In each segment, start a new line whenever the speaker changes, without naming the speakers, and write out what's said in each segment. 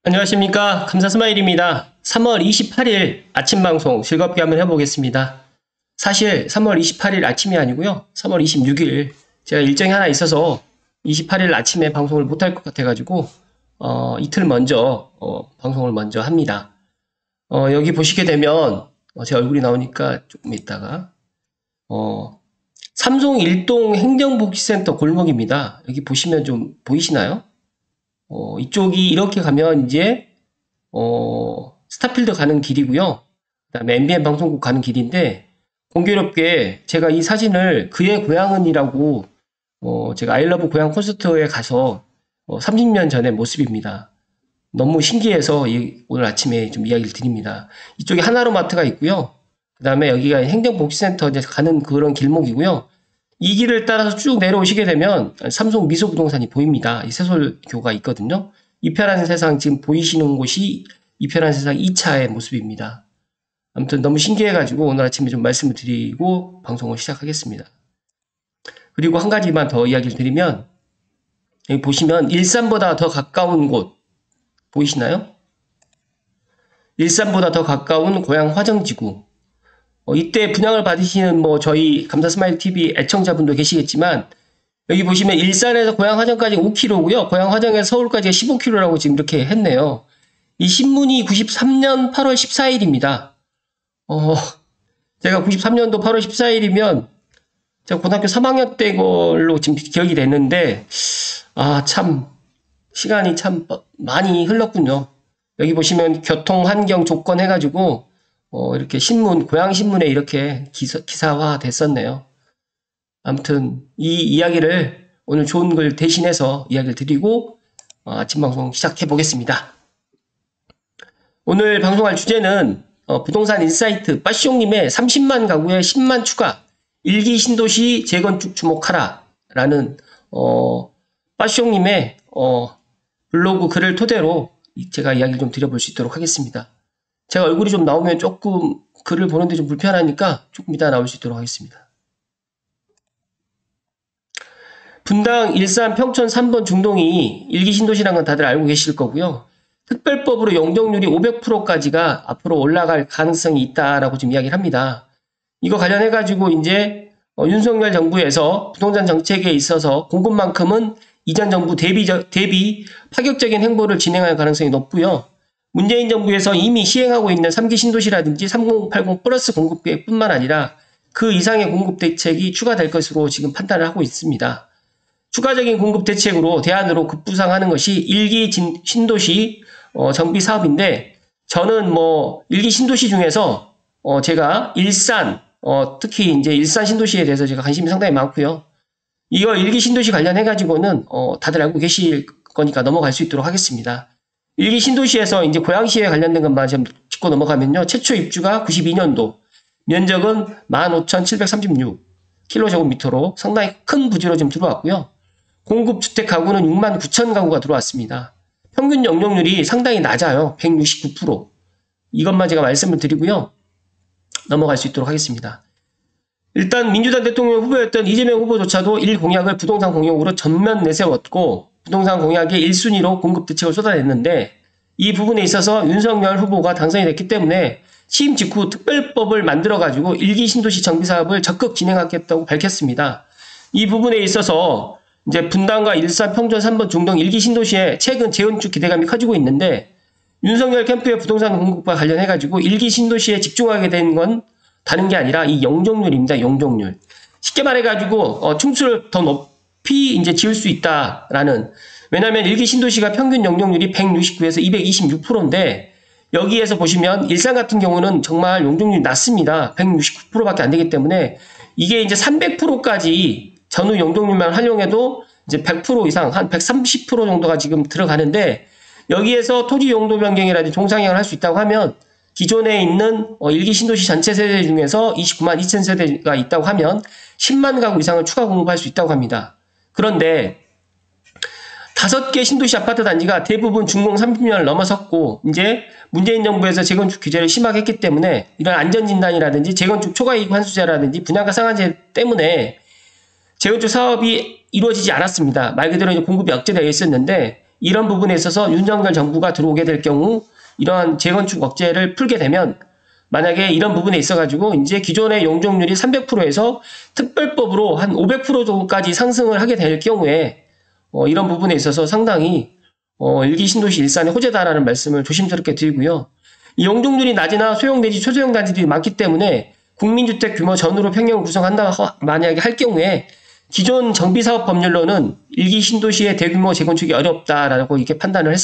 안녕하십니까. 감사스마일입니다. 3월 28일 아침 방송 즐겁게 한번 해보겠습니다. 사실 3월 28일 아침이 아니고요. 3월 26일 제가 일정이 하나 있어서 28일 아침에 방송을 못할 것 같아가지고 이틀 먼저 방송을 먼저 합니다. 여기 보시게 되면 제 얼굴이 나오니까 조금 있다가 삼성 일동 행정복지센터 골목입니다. 여기 보시면 좀 보이시나요? 이쪽이 이렇게 가면 이제 스타필드 가는 길이고요. 그다음에 MBN 방송국 가는 길인데 공교롭게 제가 이 사진을 그의 고향은이라고 제가 아이러브 고향 콘서트에 가서 30년 전의 모습입니다. 너무 신기해서 오늘 아침에 좀 이야기를 드립니다. 이쪽에 하나로마트가 있고요. 그다음에 여기가 행정복지센터 이제 가는 그런 길목이고요. 이 길을 따라서 쭉 내려오시게 되면 삼성 미소부동산이 보입니다. 이 세솔교가 있거든요. 이편한 세상 지금 보이시는 곳이 이편한 세상 2차의 모습입니다. 아무튼 너무 신기해가지고 오늘 아침에 좀 말씀을 드리고 방송을 시작하겠습니다. 그리고 한 가지만 더 이야기를 드리면 여기 보시면 일산보다 더 가까운 곳 보이시나요? 일산보다 더 가까운 고향 화정지구. 이때 분양을 받으시는 저희 감사스마일 TV 애청자분도 계시겠지만 여기 보시면 일산에서 고향 화정까지 5km고요. 고향 화정에서 서울까지가 15km라고 지금 이렇게 했네요. 이 신문이 93년 8월 14일입니다. 제가 93년도 8월 14일이면 제가 고등학교 3학년 때 걸로 지금 기억이 됐는데 참 시간이 참 많이 흘렀군요. 여기 보시면 교통 환경 조건 해가지고 이렇게 신문, 고향신문에 이렇게 기사화 됐었네요. 아무튼 이 이야기를 오늘 좋은 글 대신해서 이야기를 드리고 아침 방송 시작해 보겠습니다. 오늘 방송할 주제는 부동산 인사이트 빠시용님의 30만 가구에 10만 추가 일기 신도시 재건축 주목하라 라는 빠시용님의 블로그 글을 토대로 제가 이야기를 좀 드려볼 수 있도록 하겠습니다. 제가 얼굴이 좀 나오면 조금 글을 보는데 좀 불편하니까 조금 이따 나올 수 있도록 하겠습니다. 분당, 일산, 평촌 3번 중동이 일기신도시라는 건 다들 알고 계실 거고요. 특별법으로 용적률이 500%까지가 앞으로 올라갈 가능성이 있다라고 지금 이야기를 합니다. 이거 관련해가지고 이제 윤석열 정부에서 부동산 정책에 있어서 공급만큼은 이전 정부 대비 파격적인 행보를 진행할 가능성이 높고요. 문재인 정부에서 이미 시행하고 있는 3기 신도시라든지 3080 플러스 공급 계획뿐만 아니라 그 이상의 공급 대책이 추가될 것으로 지금 판단을 하고 있습니다. 추가적인 공급 대책으로 대안으로 급부상하는 것이 1기 신도시 정비 사업인데 저는 1기 신도시 중에서 제가 일산 특히 이제 일산 신도시에 대해서 제가 관심이 상당히 많고요. 이거 1기 신도시 관련해가지고는 다들 알고 계실 거니까 넘어갈 수 있도록 하겠습니다. 일기 신도시에서 이제 고양시에 관련된 것만 좀 짚고 넘어가면요. 최초 입주가 92년도, 면적은 15,736km/로 상당히 큰 부지로 지금 들어왔고요. 공급주택 가구는 69,000 가구가 들어왔습니다. 평균 용적률이 상당히 낮아요. 169%. 이것만 제가 말씀을 드리고요. 넘어갈 수 있도록 하겠습니다. 일단 민주당 대통령 후보였던 이재명 후보조차도 1공약을 부동산 공약으로 전면 내세웠고 부동산 공약의 1순위로 공급 대책을 쏟아냈는데 이 부분에 있어서 윤석열 후보가 당선이 됐기 때문에 취임 직후 특별법을 만들어가지고 1기 신도시 정비사업을 적극 진행하겠다고 밝혔습니다. 이 부분에 있어서 이제 분당과 일산, 평촌 3번 중동 1기 신도시에 최근 재건축 기대감이 커지고 있는데 윤석열 캠프의 부동산 공급과 관련해가지고 1기 신도시에 집중하게 된 건 다른 게 아니라 이 용적률입니다. 용적률. 쉽게 말해가지고 층수를 더 높이 이제 지을 수 있다라는. 왜냐하면 1기 신도시가 평균 용적률이 169에서 226%인데 여기에서 보시면 일산 같은 경우는 정말 용적률이 낮습니다. 169%밖에 안 되기 때문에 이게 이제 300%까지 전후 용적률만 활용해도 이제 100% 이상 한 130% 정도가 지금 들어가는데 여기에서 토지 용도 변경이라든지 종상향을 할 수 있다고 하면 기존에 있는 1기 신도시 전체 세대 중에서 29만 2천 세대가 있다고 하면 10만 가구 이상을 추가 공급할 수 있다고 합니다. 그런데 5개 신도시 아파트 단지가 대부분 준공 30년을 넘어섰고 이제 문재인 정부에서 재건축 규제를 심하게 했기 때문에 이런 안전진단이라든지 재건축 초과이익 환수제라든지 분양가 상한제 때문에 재건축 사업이 이루어지지 않았습니다. 말 그대로 이제 공급이 억제되어 있었는데 이런 부분에 있어서 윤석열 정부가 들어오게 될 경우 이러한 재건축 억제를 풀게 되면 만약에 이런 부분에 있어가지고 이제 기존의 용적률이 300%에서 특별법으로 한 500% 정도까지 상승을 하게 될 경우에 이런 부분에 있어서 상당히 일기 신도시 일산의 호재다라는 말씀을 조심스럽게 드리고요. 이 용적률이 낮으나 소형 내지 초소형 단지들이 많기 때문에 국민주택 규모 전후로 평형을 구성한다 만약에 할 경우에 기존 정비사업 법률로는 일기 신도시의 대규모 재건축이 어렵다라고 이렇게 판단을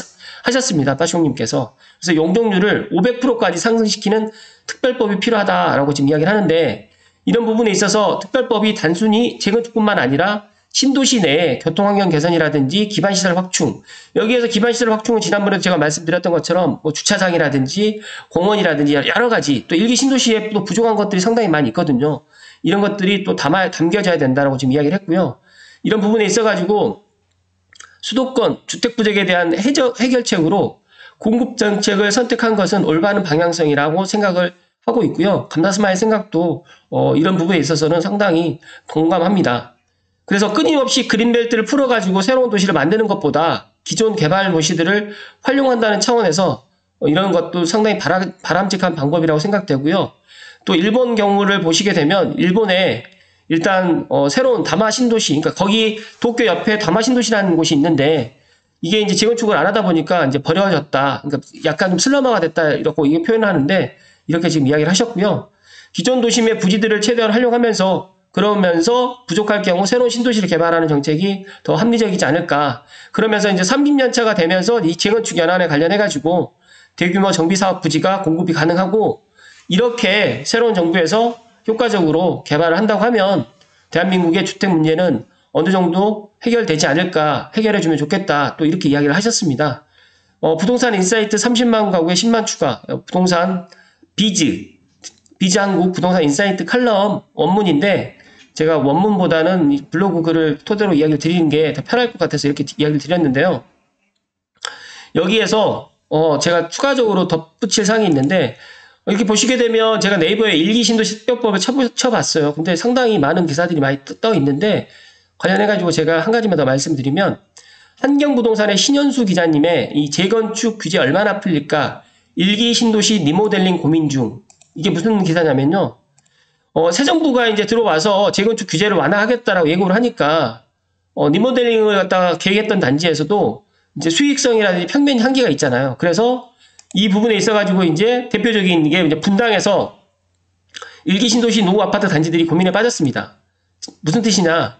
하셨습니다. 빠숑님께서. 그래서 용적률을 500%까지 상승시키는 특별법이 필요하다라고 지금 이야기를 하는데 이런 부분에 있어서 특별법이 단순히 재건축뿐만 아니라 신도시 내에 교통환경 개선이라든지 기반시설 확충, 여기에서 기반시설 확충은 지난번에도 제가 말씀드렸던 것처럼 뭐 주차장이라든지 공원이라든지 여러 가지 또 일기 신도시에 또 부족한 것들이 상당히 많이 있거든요. 이런 것들이 또 담겨져야 된다라고 지금 이야기를 했고요. 이런 부분에 있어가지고 수도권 주택 부족에 대한 해결책으로 공급 정책을 선택한 것은 올바른 방향성이라고 생각을 하고 있고요. 감다스마의 생각도 이런 부분에 있어서는 상당히 공감합니다. 그래서 끊임없이 그린벨트를 풀어가지고 새로운 도시를 만드는 것보다 기존 개발 도시들을 활용한다는 차원에서 이런 것도 상당히 바람직한 방법이라고 생각되고요. 또 일본 경우를 보시게 되면 일본에 일단 새로운 다마 신도시, 그러니까 거기 도쿄 옆에 다마 신도시라는 곳이 있는데 이게 이제 재건축을 안 하다 보니까 이제 버려졌다. 그러니까 약간 좀 슬럼화가 됐다 이렇게 이게 표현하는데 이렇게 지금 이야기를 하셨고요. 기존 도심의 부지들을 최대한 활용하면서 그러면서 부족할 경우 새로운 신도시를 개발하는 정책이 더 합리적이지 않을까. 그러면서 이제 30년 차가 되면서 이 재건축 연한에 관련해 가지고 대규모 정비 사업 부지가 공급이 가능하고 이렇게 새로운 정부에서 효과적으로 개발을 한다고 하면 대한민국의 주택 문제는 어느 정도 해결되지 않을까, 해결해주면 좋겠다, 또 이렇게 이야기를 하셨습니다. 부동산 인사이트 30만 가구에 10만 추가, 부동산 비즈 한국 부동산 인사이트 칼럼 원문인데 제가 원문보다는 블로그 글을 토대로 이야기를 드리는 게 더 편할 것 같아서 이렇게 이야기를 드렸는데요. 여기에서 제가 추가적으로 덧붙일 사항이 있는데 이렇게 보시게 되면 제가 네이버에 일기 신도시 특별법을 쳐봤어요. 근데 상당히 많은 기사들이 많이 떠 있는데 관련해가지고 제가 한 가지만 더 말씀드리면 한경부동산의 신현수 기자님의 이 재건축 규제 얼마나 풀릴까 일기 신도시 리모델링 고민 중 이게 무슨 기사냐면요. 새 정부가 이제 들어와서 재건축 규제를 완화하겠다라고 예고를 하니까 리모델링을 갖다가 계획했던 단지에서도 이제 수익성이라든지 평면 한계가 있잖아요. 그래서 이 부분에 있어가지고 이제 대표적인 게 이제 분당에서 일기 신도시 노후 아파트 단지들이 고민에 빠졌습니다. 무슨 뜻이냐?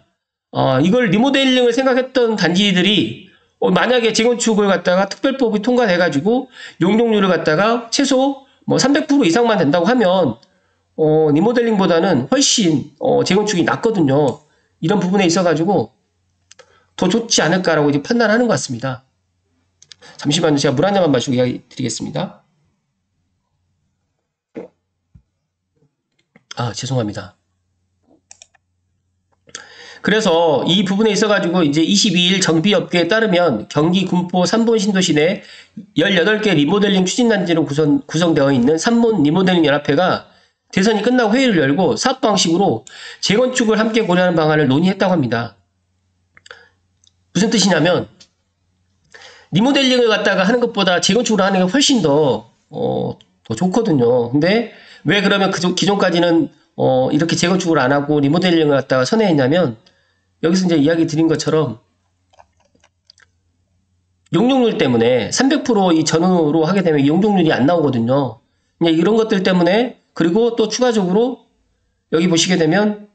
이걸 리모델링을 생각했던 단지들이 만약에 재건축을 갖다가 특별법이 통과돼가지고 용적률을 갖다가 최소 뭐 300% 이상만 된다고 하면 리모델링보다는 훨씬 재건축이 낫거든요. 이런 부분에 있어가지고 더 좋지 않을까라고 이제 판단하는 것 같습니다. 잠시만요. 제가 물 한 잔만 마시고 이야기 드리겠습니다. 죄송합니다. 그래서 이 부분에 있어가지고 이제 22일 정비업계에 따르면 경기 군포 3본 신도시 내 18개 리모델링 추진단지로 구성되어 있는 3본 리모델링 연합회가 대선이 끝나고 회의를 열고 사업 방식으로 재건축을 함께 고려하는 방안을 논의했다고 합니다. 무슨 뜻이냐면 리모델링을 갖다가 하는 것보다 재건축을 하는 게 훨씬 더 좋거든요. 근데 왜 그러면 기존까지는 이렇게 재건축을 안 하고 리모델링을 갖다가 선회했냐면 여기서 이제 이야기 드린 것처럼 용적률 때문에 300% 이 전후로 하게 되면 용적률이 안 나오거든요. 이제 이런 것들 때문에 그리고 또 추가적으로 여기 보시게 되면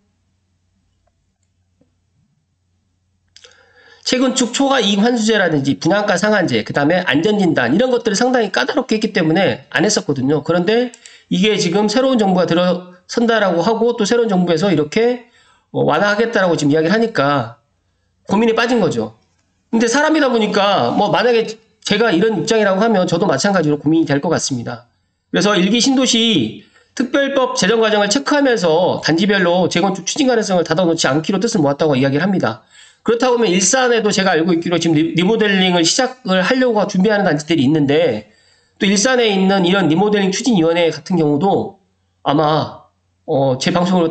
재건축 초과 이익 환수제라든지 분양가 상한제, 그 다음에 안전진단 이런 것들을 상당히 까다롭게 했기 때문에 안 했었거든요. 그런데 이게 지금 새로운 정부가 들어선다라고 하고 또 새로운 정부에서 이렇게 완화하겠다라고 지금 이야기를 하니까 고민에 빠진 거죠. 근데 사람이다 보니까 뭐 만약에 제가 이런 입장이라고 하면 저도 마찬가지로 고민이 될 것 같습니다. 그래서 일기 신도시 특별법 제정 과정을 체크하면서 단지별로 재건축 추진 가능성을 닫아놓지 않기로 뜻을 모았다고 이야기를 합니다. 그렇다고 하면 일산에도 제가 알고 있기로 지금 리모델링을 시작을 하려고 준비하는 단지들이 있는데 또 일산에 있는 이런 리모델링 추진위원회 같은 경우도 아마 제 방송을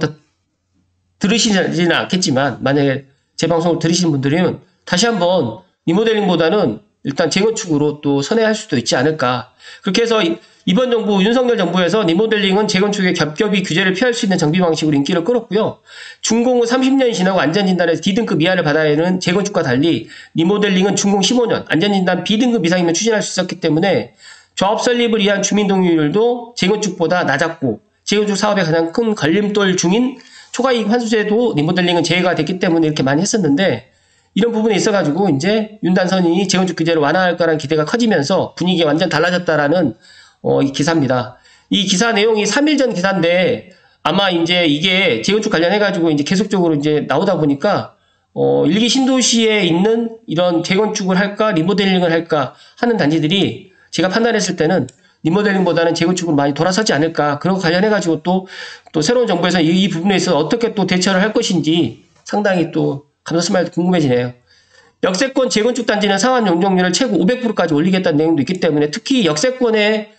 들으시지는 않겠지만 만약에 제 방송을 들으시는 분들은 다시 한번 리모델링보다는 일단 재건축으로 또 선회할 수도 있지 않을까. 그렇게 해서 이번 정부, 윤석열 정부에서 리모델링은 재건축의 겹겹이 규제를 피할 수 있는 정비 방식으로 인기를 끌었고요. 준공 후 30년이 지나고 안전진단에서 D등급 이하를 받아야 하는 재건축과 달리 리모델링은 준공 15년, 안전진단 B등급 이상이면 추진할 수 있었기 때문에 조합 설립을 위한 주민 동의율도 재건축보다 낮았고 재건축 사업의 가장 큰 걸림돌 중인 초과이익 환수제도 리모델링은 제외가 됐기 때문에 이렇게 많이 했었는데 이런 부분에 있어가지고 이제 윤단선이 재건축 규제를 완화할 거라는 기대가 커지면서 분위기가 완전 달라졌다라는 이 기사입니다. 이 기사 내용이 3일 전 기사인데 아마 이제 이게 재건축 관련해가지고 이제 계속적으로 이제 나오다 보니까 일기 신도시에 있는 이런 재건축을 할까 리모델링을 할까 하는 단지들이 제가 판단했을 때는 리모델링보다는 재건축으로 많이 돌아서지 않을까. 그런 거 관련해가지고 또 새로운 정부에서 이 부분에 있어서 어떻게 또 대처를 할 것인지 상당히 또 감사스마일 궁금해지네요. 역세권 재건축 단지는 상환 용적률을 최고 500%까지 올리겠다는 내용도 있기 때문에 특히 역세권에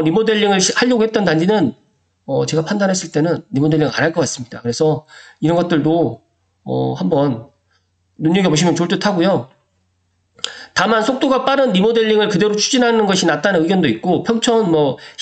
리모델링을 하려고 했던 단지는 제가 판단했을 때는 리모델링 안 할 것 같습니다. 그래서 이런 것들도 한번 눈여겨보시면 좋을 듯 하고요. 다만 속도가 빠른 리모델링을 그대로 추진하는 것이 낫다는 의견도 있고 평촌,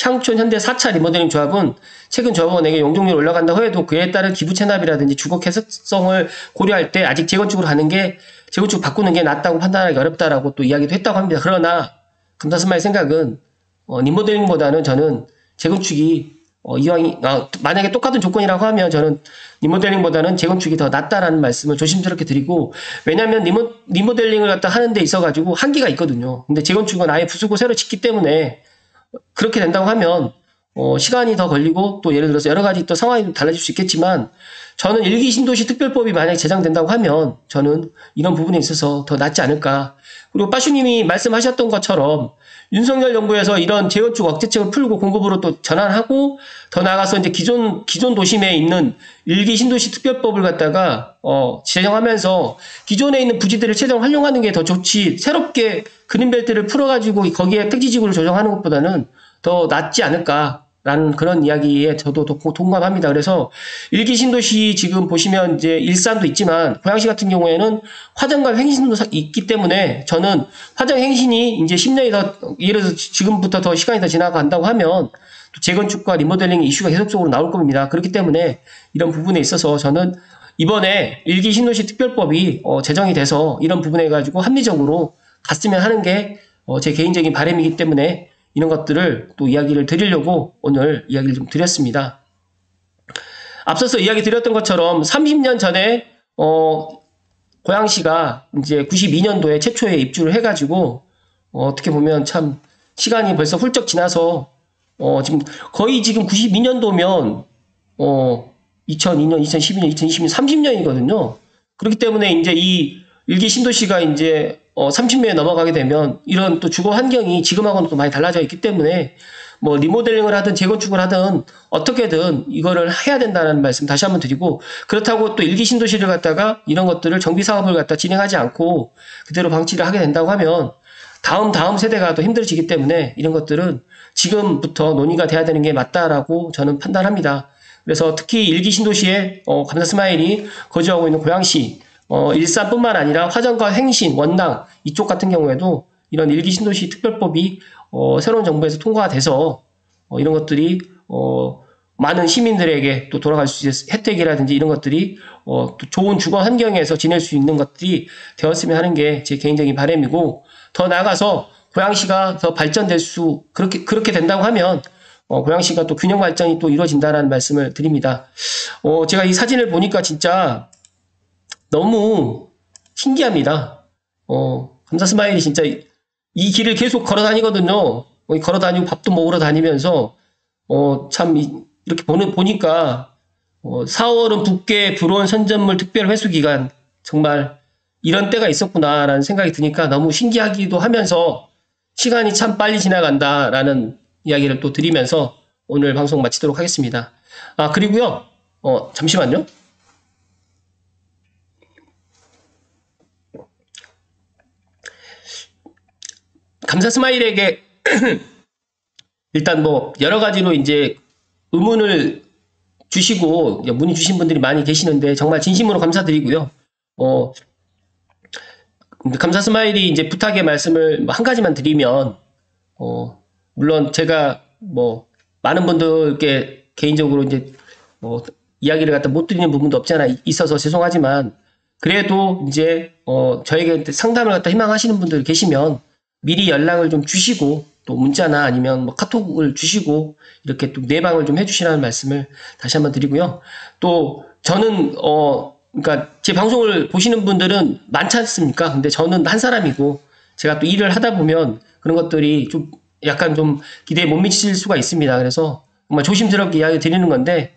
향촌, 현대 4차 리모델링 조합은 최근 조합원에게 용적률이 올라간다고 해도 그에 따른 기부 체납이라든지 주거 개선성을 고려할 때 아직 재건축으로 하는 게 재건축 바꾸는 게 낫다고 판단하기 어렵다라고 또 이야기도 했다고 합니다. 그러나 감사스마의 생각은 리모델링보다는 저는 재건축이 이왕이 만약에 똑같은 조건이라고 하면 저는 리모델링보다는 재건축이 더 낫다라는 말씀을 조심스럽게 드리고 왜냐하면 리모델링을 갖다 하는 데 있어가지고 한계가 있거든요. 근데 재건축은 아예 부수고 새로 짓기 때문에 그렇게 된다고 하면 시간이 더 걸리고 또 예를 들어서 여러 가지 또 상황이 달라질 수 있겠지만 저는 일기 신도시 특별법이 만약에 제정된다고 하면 저는 이런 부분에 있어서 더 낫지 않을까. 그리고 빠슈님이 말씀하셨던 것처럼 윤석열 정부에서 이런 재건축 억제책을 풀고 공급으로 또 전환하고 더 나아가서 이제 기존 도심에 있는 일기 신도시 특별법을 갖다가 제정하면서 기존에 있는 부지들을 최대한 활용하는 게 더 좋지 새롭게 그린벨트를 풀어가지고 거기에 택지지구를 조정하는 것보다는 더 낫지 않을까라는 그런 이야기에 저도 동감합니다. 그래서 일기 신도시 지금 보시면 이제 일산도 있지만 고양시 같은 경우에는 화정과 횡신도 있기 때문에 저는 화정 횡신이 이제 10년이 더 예를 들어서 지금부터 더 시간이 더 지나간다고 하면 또 재건축과 리모델링 이슈가 계속적으로 나올 겁니다. 그렇기 때문에 이런 부분에 있어서 저는 이번에 일기 신도시 특별법이 제정이 돼서 이런 부분에 가지고 합리적으로 갔으면 하는 게 제 개인적인 바람이기 때문에 이런 것들을 또 이야기를 드리려고 오늘 이야기를 좀 드렸습니다. 앞서서 이야기 드렸던 것처럼 30년 전에 고양시가 이제 92년도에 최초에 입주를 해가지고 어떻게 보면 참 시간이 벌써 훌쩍 지나서 지금 거의 지금 92년도면 2002년, 2012년, 2020년 30년이거든요. 그렇기 때문에 이제 이 일기 신도시가 이제 30년에 넘어가게 되면 이런 또 주거 환경이 지금하고는 또 많이 달라져 있기 때문에 뭐 리모델링을 하든 재건축을 하든 어떻게든 이거를 해야 된다는 말씀 다시 한번 드리고 그렇다고 또 일기 신도시를 갖다가 이런 것들을 정비 사업을 갖다 진행하지 않고 그대로 방치를 하게 된다고 하면 다음 세대가 또 힘들어지기 때문에 이런 것들은 지금부터 논의가 돼야 되는 게 맞다라고 저는 판단합니다. 그래서 특히 일기 신도시에 감사스마일이 거주하고 있는 고양시 일산뿐만 아니라 화정과 횡신, 원당 이쪽 같은 경우에도 이런 일기 신도시 특별법이 새로운 정부에서 통과가 돼서 이런 것들이 많은 시민들에게 또 돌아갈 수 있는 혜택이라든지 이런 것들이 또 좋은 주거 환경에서 지낼 수 있는 것들이 되었으면 하는 게 제 개인적인 바람이고 더 나아가서 고양시가 더 발전될 수 그렇게 된다고 하면 고양시가 또 균형 발전이 또 이루어진다는 말씀을 드립니다. 제가 이 사진을 보니까 진짜 너무 신기합니다. 감사스마일이 진짜 이 길을 계속 걸어 다니거든요. 걸어 다니고 밥도 먹으러 다니면서 참 이렇게 보니까 4월은 붓게 불온 선전물 특별 회수 기간 정말 이런 때가 있었구나라는 생각이 드니까 너무 신기하기도 하면서 시간이 참 빨리 지나간다라는 이야기를 또 드리면서 오늘 방송 마치도록 하겠습니다. 그리고요. 잠시만요. 감사스마일에게 일단 뭐 여러 가지로 이제 의문을 주시고 문의 주신 분들이 많이 계시는데 정말 진심으로 감사드리고요. 근데 감사 스마일이 이제 부탁의 말씀을 뭐한 가지만 드리면, 물론 제가 뭐, 많은 분들께 개인적으로 이제, 이야기를 갖다 못 드리는 부분도 없지 않아 있어서 죄송하지만, 그래도 이제, 저에게 상담을 갖다 희망하시는 분들 계시면, 미리 연락을 좀 주시고, 또 문자나 아니면 뭐 카톡을 주시고, 이렇게 또 내방을 좀 해주시라는 말씀을 다시 한번 드리고요. 또, 저는, 그러니까 제 방송을 보시는 분들은 많지 않습니까? 근데 저는 한 사람이고 제가 또 일을 하다 보면 그런 것들이 좀 약간 좀 기대에 못 미칠 수가 있습니다. 그래서 정말 조심스럽게 이야기 드리는 건데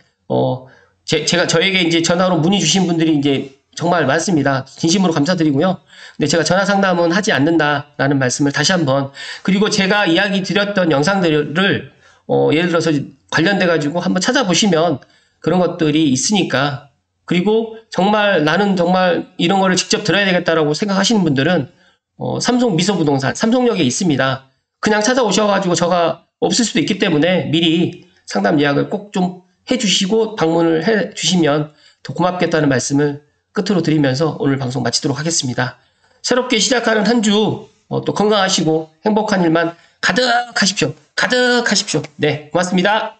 제가 저에게 이제 전화로 문의 주신 분들이 이제 정말 많습니다. 진심으로 감사드리고요. 근데 제가 전화 상담은 하지 않는다라는 말씀을 다시 한번, 그리고 제가 이야기 드렸던 영상들을 예를 들어서 관련돼 가지고 한번 찾아보시면 그런 것들이 있으니까, 그리고 정말 나는 정말 이런 거를 직접 들어야 되겠다라고 생각하시는 분들은 삼성 미소부동산 삼성역에 있습니다. 그냥 찾아오셔가지고 저가 없을 수도 있기 때문에 미리 상담 예약을 꼭 좀 해주시고 방문을 해주시면 더 고맙겠다는 말씀을 끝으로 드리면서 오늘 방송 마치도록 하겠습니다. 새롭게 시작하는 한 주 또 건강하시고 행복한 일만 가득하십시오. 가득하십시오. 네, 고맙습니다.